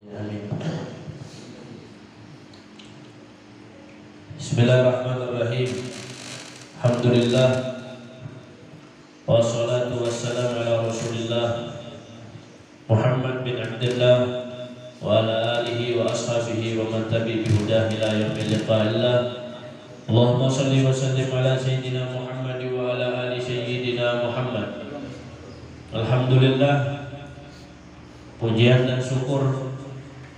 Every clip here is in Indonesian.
Amin. Bismillahirrahmanirrahim. Alhamdulillah wassalatu wassalamu ala Rasulillah Muhammad bin Abdullah wa ala alihi wa ashabihi wa man tabi'i bihudah ila yaumil liqa'illah. Allahumma shalli wa sallim ala sayyidina Muhammad wa ala ali sayyidina Muhammad. Alhamdulillah, pujian dan syukur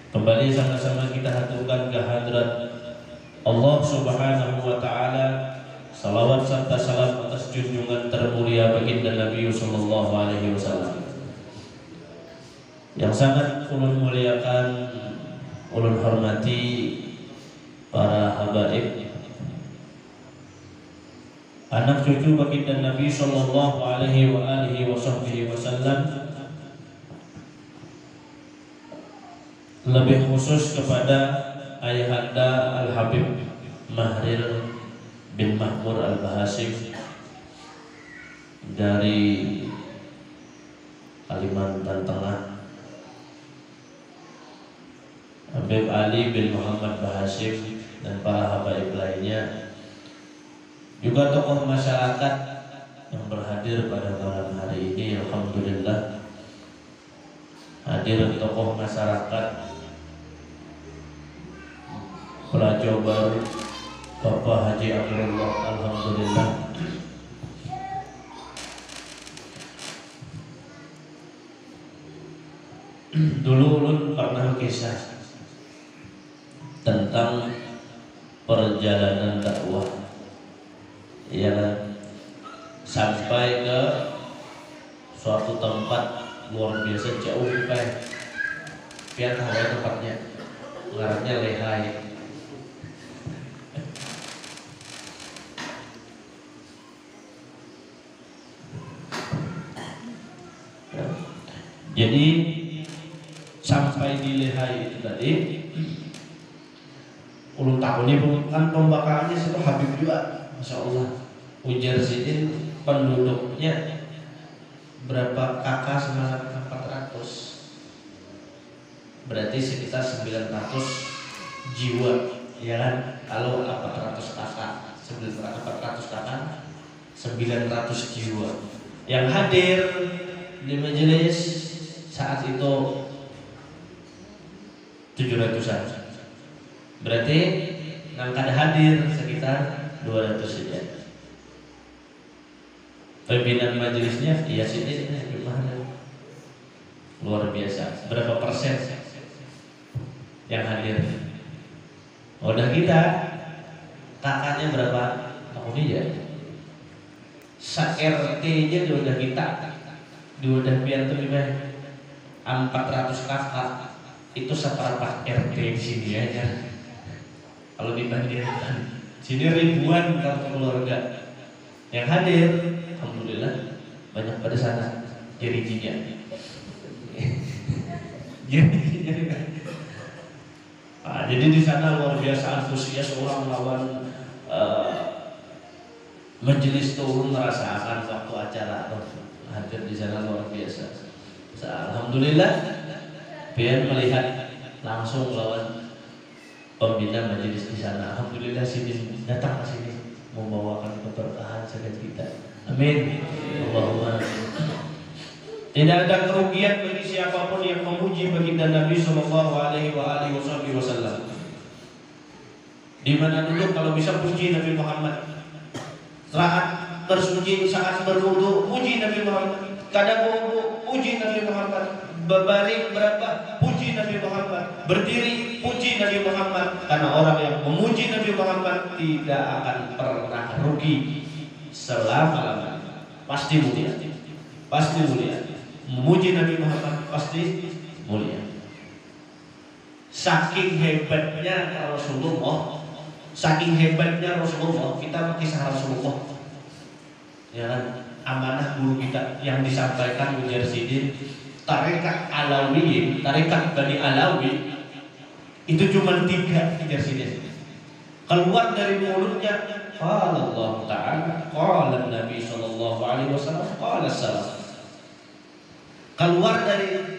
kembali sama-sama kita haturkan ke hadrat Allah Subhanahu wa taala. Salawat serta salam atas junjungan termulia baginda Nabi sallallahu alaihi wasallam yang sangat ulun muliakan, ulun hormati para habaib, anak cucu baginda Nabi sallallahu alaihi wa alihi wasallam, lebih khusus kepada ayahanda Al-Habib Mahril bin Mahmur Al-Bahasim dari Kalimantan Tengah, Habib Ali bin Muhammad Bahasim, dan para habaib lainnya, juga tokoh masyarakat yang berhadir pada malam hari ini. Alhamdulillah, hadir tokoh masyarakat Pelajo Baru Bapak Haji Amirullah. Alhamdulillah, dulu ulun pernah kisah tentang perjalanan dakwah, ya kan, sampai ke suatu tempat luar biasa jauh pian hawa tempatnya, ngarannya Lehai. Jadi sampai di Lehai itu tadi, ulun takuni kan pembakarannya itu Habib juga, masya Allah. Ujar sini penduduknya berapa kakak? 400, berarti sekitar 900 jiwa, ya kan? Kalau 400 kakak, 400 kakak, 900 jiwa yang hadir di majelis saat itu 700-an. Berarti yang kada hadir sekitar 200 saja. Pimpinan majelisnya ya sini gimana? Luar biasa. Berapa persen yang hadir? Udah kita kakaknya berapa? Aku dia. Sa-RT nya udah kita. Udah biar tuh 400 kakak. Itu seperempat RT di sini aja. Kalau dibandingkan sini ribuan kartu keluarga yang hadir. Alhamdulillah banyak pada sana jari-jarinya. Jadi di sana luar biasa antusias orang melawan majelis turun, merasakan waktu acara hadir di sana luar biasa. Alhamdulillah, biar melihat langsung lawan pembina majelis di sana. Alhamdulillah sini datang ke sini membawakan keberkahan sekitar kita. Amin. Allahumma. Tidak ada kerugian bagi siapapun yang memuji baginda Nabi sallallahu alaihi wasallam. Di mana dulu kalau bisa puji Nabi Muhammad. Saat bersuci, saat berwudu, puji Nabi Muhammad. Kada wudu, puji Nabi Muhammad. Berbaring berapa, puji Nabi Muhammad. Berdiri, puji Nabi Muhammad. Karena orang yang memuji Nabi Muhammad tidak akan pernah rugi selama-lamanya. Pasti mulia, pasti mulia. Memuji Nabi Muhammad pasti mulia. Saking hebatnya Rasulullah, saking hebatnya Rasulullah, kita kisah Rasulullah, ya kan? Amanah guru kita yang disampaikan ujar sidin, tarekat Alawi, tarekat Bani Alawi itu cuma 3 ujar sidin. Keluar dari mulutnya, qala Allah Ta'ala, qala Nabi sallallahu alaihi wasallam, qala salaf. Keluar dari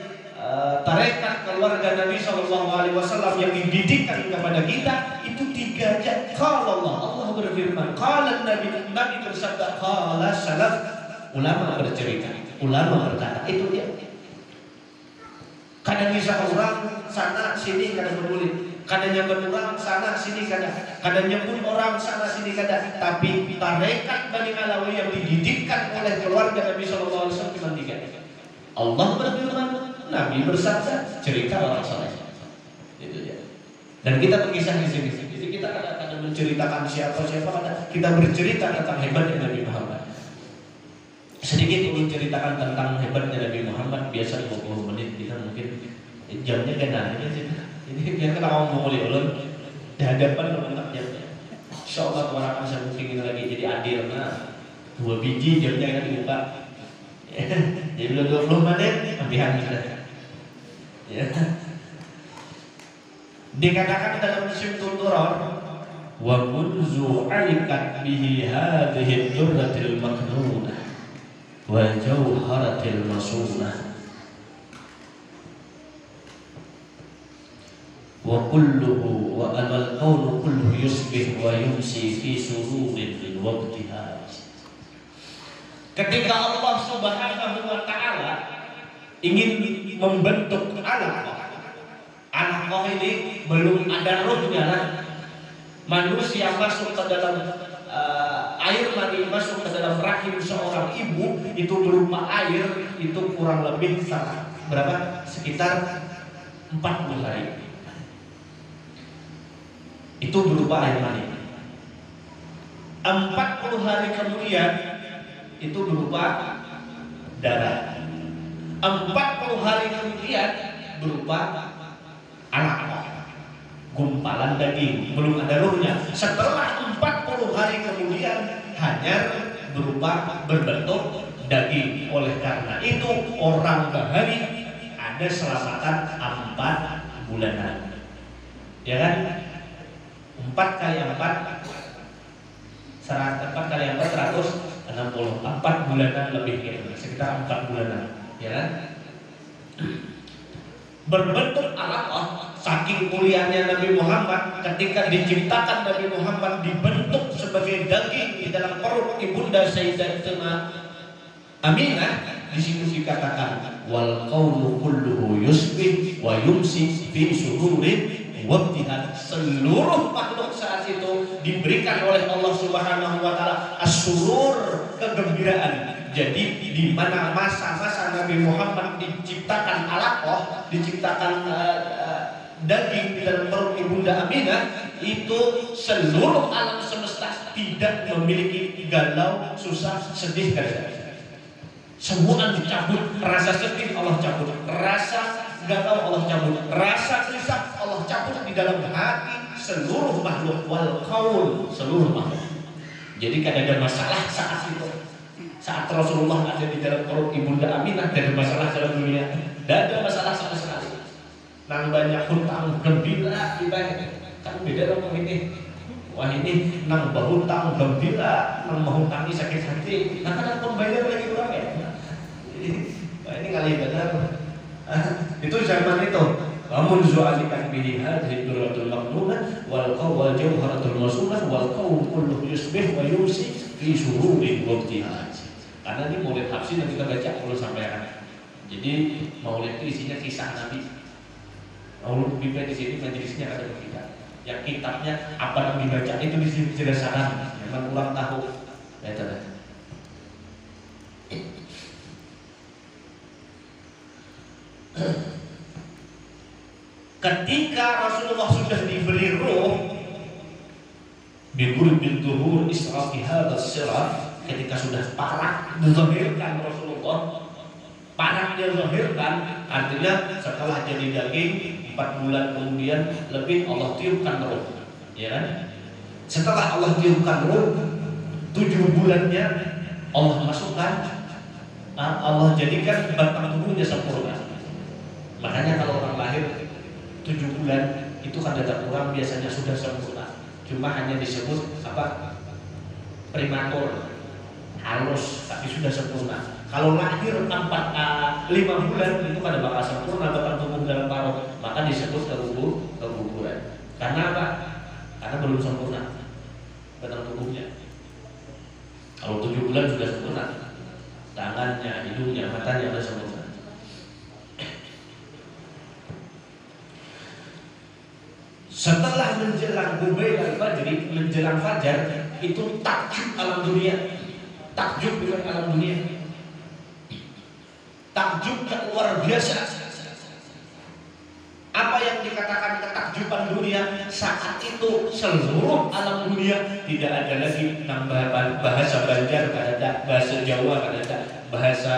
tarekat keluarga Nabi SAW yang dididikkan kepada kita itu digajar. Kalau Allah berfirman, kalau Nabi bersabda, kalau salaf, ulama bercerita, ulama berkata, itu dia. Kadang bisa orang sana sini kadang peduli, kadang nyebut orang sana sini kadang nyebut orang sana sini tapi tarekat Bani Alawi yang dididikkan oleh keluarga Nabi SAW cuma tiga. Allah berfirman, Nabi bersabda, cerita orang saleh. Itu dia. Dan kita berkisah di sini. Jadi kita kadang menceritakan siapa, kita bercerita tentang hebatnya Nabi Muhammad. Sedikit menceritakan tentang hebatnya Nabi Muhammad, biasa 20 menit, kita mungkin jamnya gana ini biar kita ngomong oleh ulun di hadapan lengkap jamnya. Insyaallah orang bisa mungkin lagi jadi adil, 2 biji jamnya kan dibuka. Jadi 20 menit ambihan sudah. Ya. Dikatakan dalam Syimtul Durar, wa munzu alikat bihi hadhihi durratil maknunah wa jawharatil masunah wa kulluhu wa amal qawlu kulluhu yusbih wa yumsi fi sururin min waqtiha. Ketika Allah Subhanahu wa ta'ala ingin membentuk anak ini belum ada ruhnya, manusia masuk ke dalam air mani, masuk ke dalam rahim seorang ibu itu berupa air, itu kurang lebih berapa? Sekitar 40 hari. Itu berupa air mani. 40 hari kemudian itu berupa darah. 40 hari kemudian berupa anak, gumpalan daging, belum ada ruhnya. Setelah 40 hari kemudian hanya berupa berbentuk daging. Oleh karena itu orang bahari ada selamatan 4 bulanan, ya kan? 4 kali 4 kali 4 160, 4 bulanan lebih, sekitar 4 bulanan, ya kan? Berbentuk alaqah. Saking mulianya Nabi Muhammad, ketika diciptakan Nabi Muhammad dibentuk sebagai daging di dalam perut ibunda Sayyidatina Aminah, di situ dikatakan wal qawlu kulluhu yusbih wa yumsi fi sururin wabtihan. Seluruh makhluk saat itu diberikan oleh Allah Subhanahu wa ta'ala as-surur, kegembiraan. Jadi di mana masa-masa Nabi Muhammad diciptakan alaqah, diciptakan daging di dalam perut ibunda Aminah, itu seluruh alam semesta tidak memiliki galau, susah, sedih, semua dicabut. Rasa sedih Allah cabut, rasa galau Allah cabut, rasa gelisah Allah cabut di dalam hati seluruh makhluk, wal qaul, seluruh makhluk. Jadi kadang ada masalah saat itu. Saat Rasulullah ada di dalam perut ibunda Aminah, tidak ada masalah dalam dunia, tidak ada masalah sama sekali. Nang banyak hutang gembira, kan beda dong ini. Wah ini nang berhutang gembira, nang menghutangi sakit hati. Nah kan pembayar lagi kurang ya. Wah ini kali benar. Itu zaman itu. Namun zu'alikan bihi hadhihi durratul maqnunah wal qawl jawharatul masunah wal qawl kullu yusbih wa yumsi fi sururin wabtiha. Karena ini maulid hafsi yang kita baca kalau sampaikan. Jadi maulid itu isinya kisah Nabi. Maulid dibaca di sini majelisnya ada kita. Yang kitabnya apa yang dibaca itu dijelaskan. Memang kurang tahu. Ketika Rasulullah sudah diberi ruh bil zuhur israfi hadas sirah, ketika sudah parah dizahirkan Rasulullah, parah dia zahirkan, artinya setelah jadi daging 4 bulan kemudian lebih Allah tiupkan ruh, ya kan? Setelah Allah tiupkan ruh 7 bulannya Allah masukkan, Allah jadikan batang tubuhnya sempurna. Makanya kalau orang lahir 7 bulan itu kan datang kurang biasanya sudah sempurna, cuma hanya disebut apa, prematur, halus, tapi sudah sempurna. Kalau lahir 5 bulan itu pada bakal sempurna batang tubuh dalam paruh, maka disebut keguguran. Karena apa? Karena belum sempurna batang tubuhnya. Kalau 7 bulan sudah sempurna, tangannya, hidungnya, matanya sudah sempurna. Setelah menjelang Gubailal Fajri, menjelang fajar, itu takjub alam dunia. Takjub dengan alam dunia. Takjub yang luar biasa. Apa yang dikatakan ketakjuban dunia, saat itu seluruh alam dunia tidak ada lagi nambah bahasa Banjar, kada ada bahasa Jawa, kada ada bahasa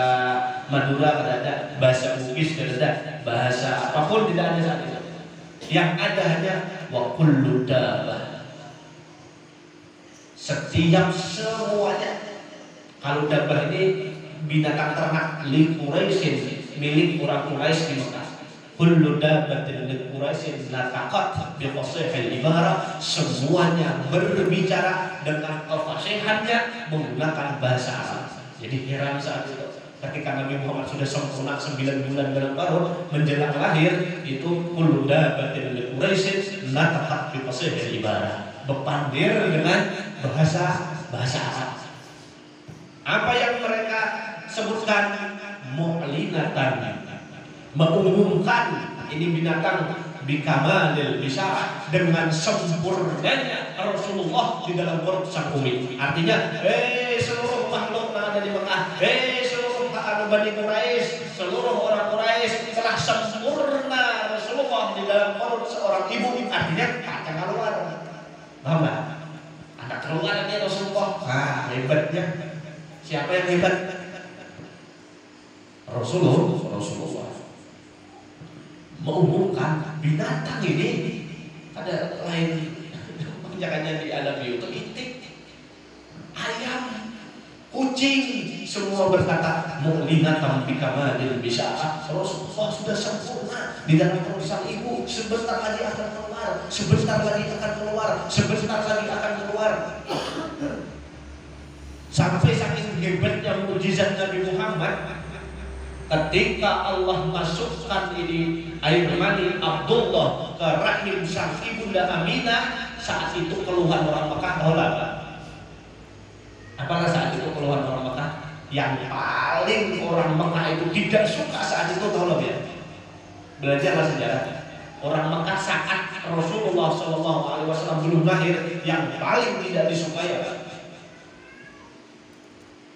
Madura, kada ada bahasa Bugis, kada ada bahasa apapun, tidak ada saat itu. Yang ada hanya wa kullu dabbah. Setiap semuanya. Kalau dabbah ini binatang ternak li Quraisyin, milik orang Quraisy di Mekah. Kullu dabbatin li Quraisyin nataqat bi fasihil ibarah. Semuanya berbicara dengan kefasihannya menggunakan bahasa Arab. Jadi heran saat itu ketika Nabi Muhammad sudah sempurna 9 bulan dalam paruh menjelang lahir, itu kullu dabbatin li Quraisyin nataqat bi fasihil ibarah, berpandir dengan bahasa Arab. Apa yang mereka sebutkan? Mu'linatan, mengumumkan ini binatang bikamalil bisyarah, dengan sempurnanya Rasulullah di dalam perut sang umi. Artinya, seluruh makhluk yang ada di Mekah, seluruh Bani Quraisy, seluruh orang Quraisy telah sempurna Rasulullah di dalam perut seorang ibu. Artinya kacang keluar, paham nggak? Anak keluar ini Rasulullah. Hebatnya. Siapa yang hebat? Rasulullah mengumumkan binatang ini ada lain. Kebanyakannya di alam itu itik, ayam, kucing, semua berkata mu'linatan bikamalil bisyarah. Rasulullah sudah sempurna di dalam perut sang ibu. Sebentar lagi akan keluar, sebentar lagi akan keluar, sebentar lagi akan keluar. Sampai saking hebatnya mukjizat Nabi Muhammad, ketika Allah masukkan ini air mani Abdullah ke rahim sang ibunda Aminah, saat itu keluhan orang Mekah, tahu apa? Apalah saat itu keluhan orang Mekah? Yang paling orang Mekah itu tidak suka saat itu, tahu ya? Belajarlah sejarah. Orang Mekah saat Rasulullah SAW belum lahir, yang paling tidak disukai apa?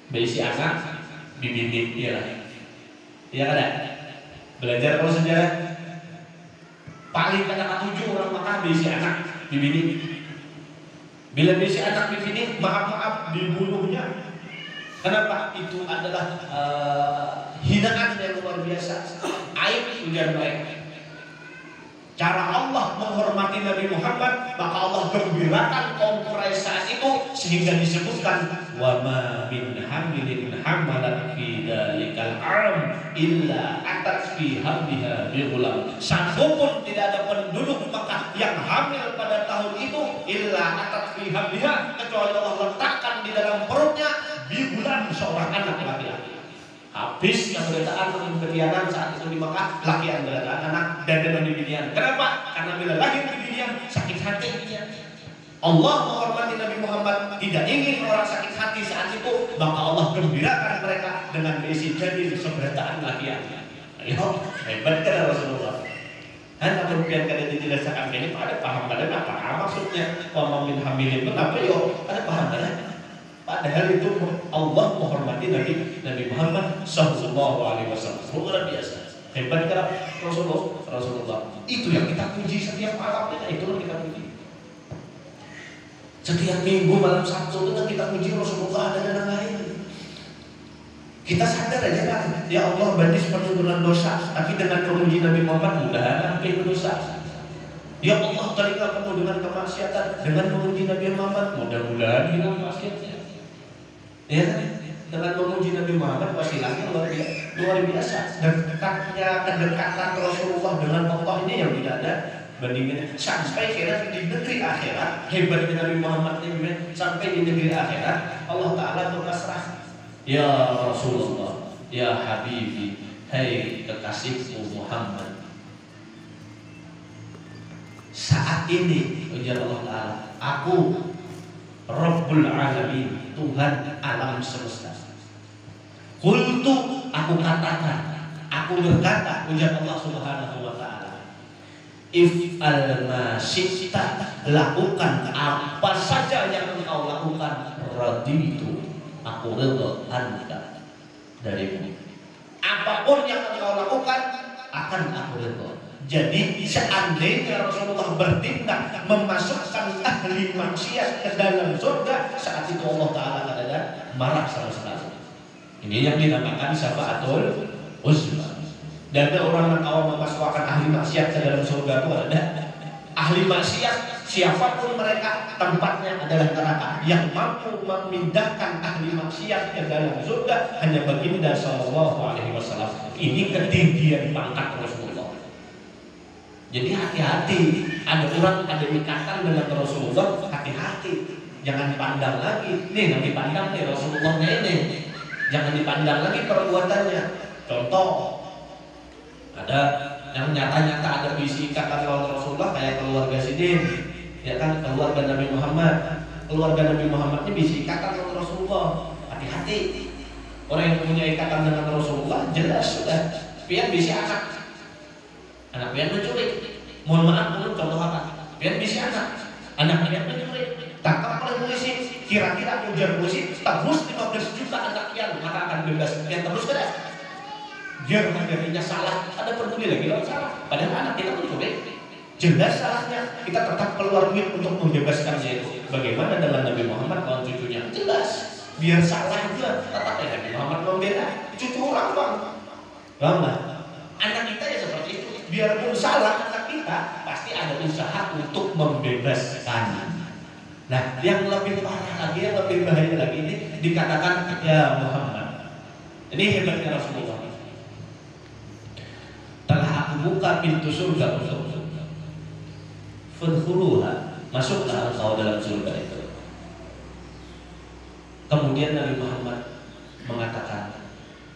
Berisi anak, bibi ya lah. Ya kan? Belajar kalau sejarah. Paling kata 7 orang Mekah berisi anak, bibi. Bila berisi anak bibi, maaf dibunuhnya. Kenapa? Itu adalah hinaan yang luar biasa. Aib ujar mereka. Cara Allah menghormati Nabi Muhammad, maka Allah gembirakan kaum Quraisy saat itu sehingga disebutkan wa ma min hamilin hamalat fi dalikal am illa atat fi hamliha bi ghulam. Satupun tidak ada penduduk Mekah yang hamil pada tahun itu illa atat fi hamliha, kecuali Allah letakkan di dalam perutnya bi ghulam, seorang anak laki-laki. Habis keberadaan kebinian saat itu di Mekah, laki keberadaan anak dan demi binian. Kenapa? Karena bila lahir binian sakit hati. Allah menghormati Nabi Muhammad, tidak ingin orang sakit hati saat itu, maka Allah gembirakan mereka dengan berisi jadi keberadaan laki. Ayo, hebat kan Rasulullah. Dan kemudian kada dijelaskan ini, ada paham kalian apa maksudnya? Wa min hamilin apa yo? Ada paham kalian? Padahal itu Allah menghormati Nabi Muhammad Sallallahu Alaihi Wasallam. Luar biasa, hebat kan Rasulullah. Itu yang kita puji setiap malamnya. Itu yang kita puji. Setiap minggu malam Sabtu itu kita puji Rasulullah dan lain-lain. Kita sadar aja kan, ya Allah bandis penuh dengan dosa, tapi dengan memuji Nabi Muhammad mudah hampir dosa. Ya Allah telinga penuh dengan kemaksiatan, dengan memuji Nabi Muhammad mudah-mudahan hilang maksiatnya. Ya kan? Dengan memuji Nabi Muhammad wasilahnya luar biasa. Dekatnya kedekatan Rasulullah dengan Allah ini yang tidak ada bandingnya. Sampai kira di negeri akhirat hebatnya Nabi Muhammad ini, sampai di negeri akhirat Allah Ta'ala berpasrah, ya Rasulullah, ya Habibi, hai kekasihku Muhammad. Saat ini ujar Allah Ta'ala, aku Rabbul Alamin, Tuhan alam semesta. Qultu, aku katakan, aku berkata, ujar Allah Subhanahu wa Ta'ala, if'al ma syi'ta, lakukan apa saja yang engkau lakukan, raditu, aku ridha anta, darimu. Apapun yang engkau lakukan akan aku ridha. Jadi seandainya Rasulullah bertindak memasukkan ahli maksiat ke dalam surga, saat itu Allah Ta'ala adalah marah sama sekali. Ini yang dinamakan syafaatul uzma. Dan orang yang awam memasukkan ahli maksiat ke dalam surga itu ada ahli maksiat, siapapun mereka, tempatnya adalah neraka. Yang mampu memindahkan ahli maksiat ke dalam surga hanya baginda Sallallahu Alaihi Wasallam. Ini ketinggian pangkat Rasulullah. Jadi hati-hati, ada orang ada ikatan dengan Rasulullah, hati-hati, jangan dipandang lagi. Nih yang dipandang nih Rasulullahnya ini, jangan dipandang lagi perbuatannya. Contoh, ada yang nyata-nyata ada visi ikatan lawan Rasulullah kayak keluarga Sidin, ya kan, keluarga Nabi Muhammad. Keluarga Nabi Muhammad ini visi ikatan lawan Rasulullah. Hati-hati, orang yang punya ikatan dengan Rasulullah jelas sudah, pian visi anak pian menculik. Mohon maaf, contoh apa? Pian visi anak pian menculik, tangkap oleh polisi, kira-kira ujar polisi terus 15 juta anak pian, maka akan bebas. Pian terus kan? Biar menjadinya salah, ada peduli lagi kalau salah. Padahal anak kita menculik, jelas salahnya, kita tetap keluar duit untuk membebaskannya itu. Bagaimana dengan Nabi Muhammad lawan cucunya? Jelas, biar salah juga, tetap Nabi Muhammad membela cucu orang bang. Bang, anak kita ya seperti itu. Biarpun salah anak kita, pasti ada usaha untuk membebaskan. Nah, yang lebih parah lagi, yang lebih bahaya lagi ini dikatakan ya Muhammad. Ini hebatnya Rasulullah. Telah aku buka pintu surga untukmu. Fadkhuluha, masuklah engkau dalam surga itu. Kemudian Nabi Muhammad mengatakan,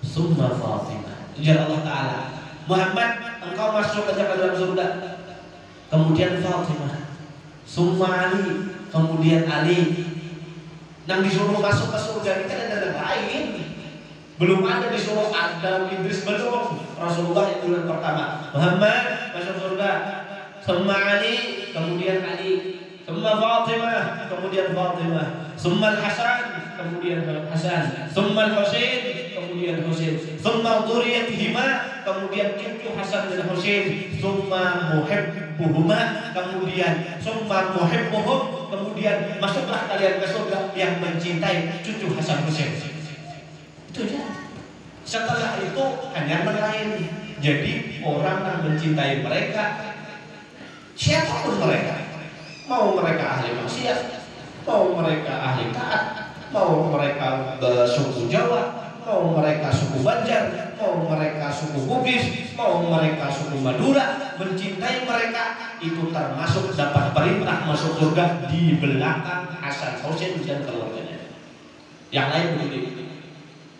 summa Fatimah. Ujar Allah Ta'ala, Muhammad, engkau masuk ke dalam surga. Kemudian Fatimah, summa Ali, kemudian Ali. Yang disuruh masuk ke surga ini kan ada lain. Belum ada disuruh Adam, Idris, belum. Rasulullah yang bulan pertama, Muhammad masuk surga. Summa Ali, kemudian Ali. Summa Fatimah, kemudian Fatimah. Summa Hasan, kemudian Hasan. Summa Husain, kemudian Husain. Summa dzurriyyatihima, kemudian cucu Hasan dan Husain. Summa muhibbuhuma, kemudian summa muhibbuhum, kemudian masuklah kalian ke surga yang mencintai cucu Hasan Husain. Itu ya. Setelah itu hanya melayani. Jadi orang yang mencintai mereka, siapapun mereka, mau mereka ahli maksiat, mau mereka ahli taat, mau mereka suku Jawa, mau mereka suku Banjar, mau mereka suku Bugis, mau mereka suku Madura, mencintai mereka itu termasuk dapat perintah masuk surga di belakang Hasan Husain dan keluarganya. Yang lain begini,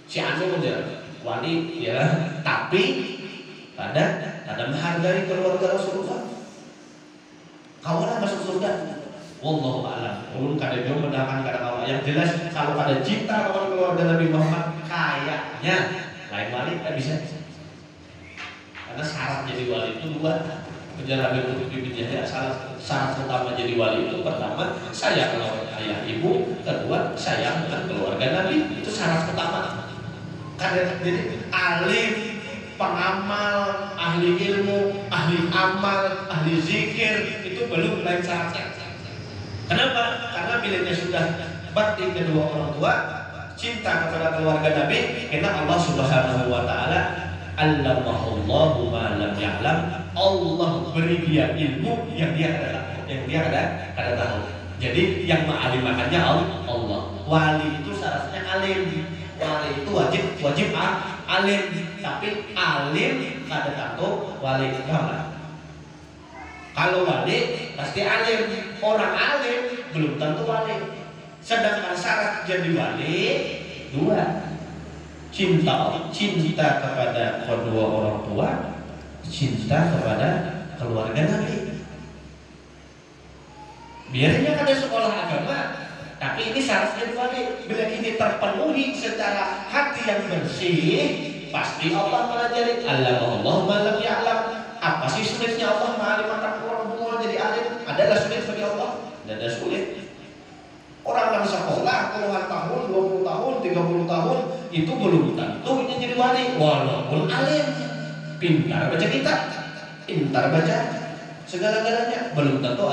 si anu menjadi wali ya, tapi ada menghargai keluarga Rasulullah. Kawalah masuk surga. Wallahu a'lam. Ulun kada jauh mendakan kada kawan. Yang jelas kalau kada cinta kawan keluarga Nabi Muhammad kayaknya lain wali tak bisa. Karena syarat jadi wali itu dua. Penjara Habib bin Yahya syarat utama jadi wali itu pertama sayang lawan ayah ibu, kedua sayang dengan keluarga Nabi. Itu syarat utama. Karena jadi alim, pengamal, ahli ilmu, ahli amal, ahli zikir itu belum lain syaratnya. Kenapa? Karena bilanya sudah bakti kedua orang tua, cinta kepada keluarga Nabi, karena Allah Subhanahu wa Ta'ala allamahullahu ma lam ya'lam. Allah beri dia ilmu yang dia ada tahu. Jadi yang mengalimakannya Allah. Wali itu syaratnya alim. Wali itu wajib alim, tapi alim kada tahu wali agama. Kalau wali pasti alim, orang alim belum tentu wali. Sedangkan syarat jadi wali dua. cinta kepada kedua orang tua, cinta kepada keluarga Nabi. Biarnya ada sekolah agama, tapi ini syaratnya wali. Bila ini terpenuhi secara hati yang bersih, pasti Allah mengajari. Allah malam ya'lam. Apa sih sulitnya Allah mengalimatkan orang tua jadi alim? Adalah sulit bagi Allah? Tidak ada sulit. Orang yang sekolah puluhan tahun, 20 tahun, 30 tahun, itu belum tentu ini jadi wali. Walaupun alim, pintar baca kitab, pintar baca segala-galanya, belum tentu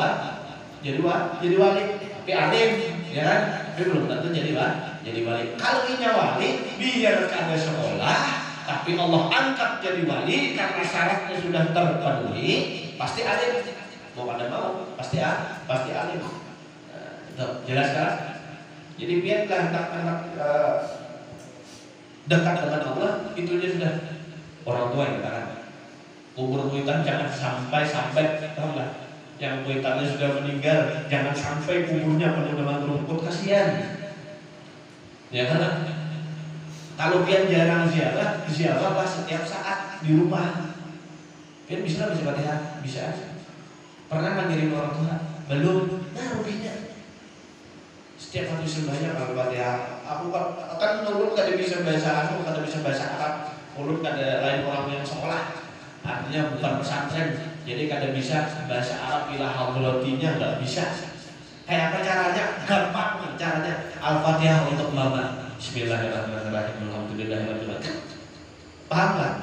jadi wali. Tapi alim, ya kan? Tapi belum tentu jadi wali. Kalau ini wali, biar ada sekolah, tapi Allah angkat jadi wali karena syaratnya sudah terpenuhi, pasti alim. Mau pada mau, pasti alim. Jelas kan? Jadi biarlah anak-anak dekat dengan Allah, itunya sudah orang tua yang katakan. Kubur kuitan jangan sampai paham nggak? Yang kuitannya sudah meninggal, jangan sampai kuburnya penuh dengan rumput, kasihan. Ya kan? Kalau pian jarang ziarah setiap saat di rumah. Pian bisa Fatihah, bisa. Pernah kan ngirim orang tua? Belum. Nah, rupiahnya. Setiap habis sembahyang Al-Fatihah, aku kan mulut kada bisa bahasa Arab, kada bisa bahasa Arab, mulut kada lain orang yang sekolah, artinya bukan pesantren, jadi kada bisa bahasa Arab ilah haulatinya nggak bisa. Kayak apa caranya? Gampang caranya. Al-Fatihah untuk mama. Bismillahirrahmanirrahim. Alhamdulillahirabbil alamin. Paham nggak?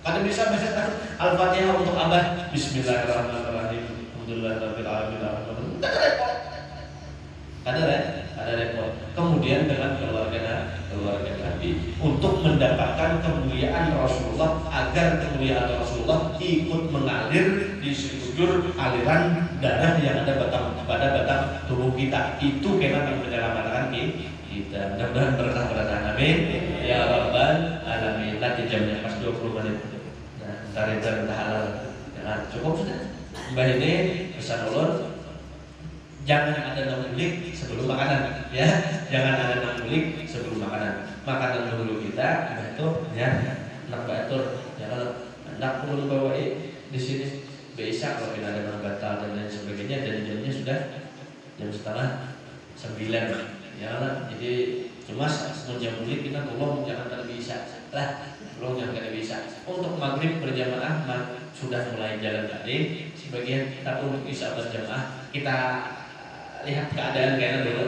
Kada bisa bahasa Al-Fatihah untuk abah. Bismillahirrahmanirrahim. Alhamdulillahirabbil alamin. Ada repot. Kemudian dengan keluarga Nabi untuk mendapatkan kemuliaan Rasulullah, agar kemuliaan Rasulullah ikut mengalir di sekujur aliran darah yang ada pada batang tubuh kita. Itu kena menyelamatkan kita. Mudah-mudahan berkah. Amin. Ya Rabbal alamin. Nanti jamnya pas 20 menit. Nah, ntar halal. Nah, cukup sudah. Mbak ini pesan ulun. Jangan ada namulik sebelum makanan, ya. Jangan ada namulik sebelum makanan. Makanan dulu kita, itu ya, nak batur. Ya kalau nak perlu bawa di sini bisa kalau tidak ada batal dan lain sebagainya. Dan jamnya sudah jam 8:30, ya kan? Jadi cuma jam mulik kita tolong jangan terlalu bisa lah, tolong jangan bisa. Untuk maghrib berjamaah sudah mulai jalan tadi. Sebagian kita untuk isya berjamaah kita lihat keadaan kayaknya dulu.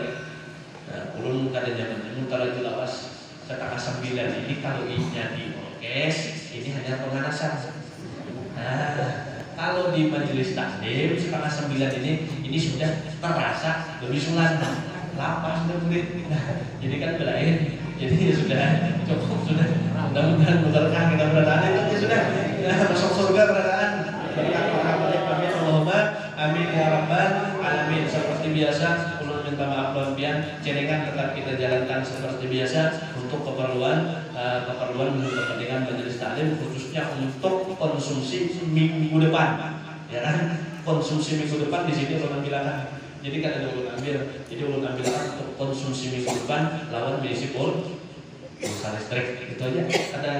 Nah, ulun kada zaman ini kalau itu lawas setengah 9 ini kalau inya di orkes ini hanya pemanasan. Nah, kalau di majelis taklim setengah 9 ini sudah terasa lebih sulan, lapas murid. Nah, jadi kan belain. Jadi sudah cukup sudah. Mudah-mudahan berkah kita beradaan itu sudah masuk surga beradaan. Allahumma amin ya rabbal alamin. Seperti biasa ulun minta maaf pian, cerengan tetap kita jalankan seperti biasa untuk keperluan kepentingan majelis taklim, khususnya untuk konsumsi minggu depan, ya kan? Konsumsi minggu depan di sini ulun bilangan. Jadi kan ada ulun ambil, jadi ulun ambilkan untuk konsumsi minggu depan lawan mengisi pulsa listrik, itu aja. Ada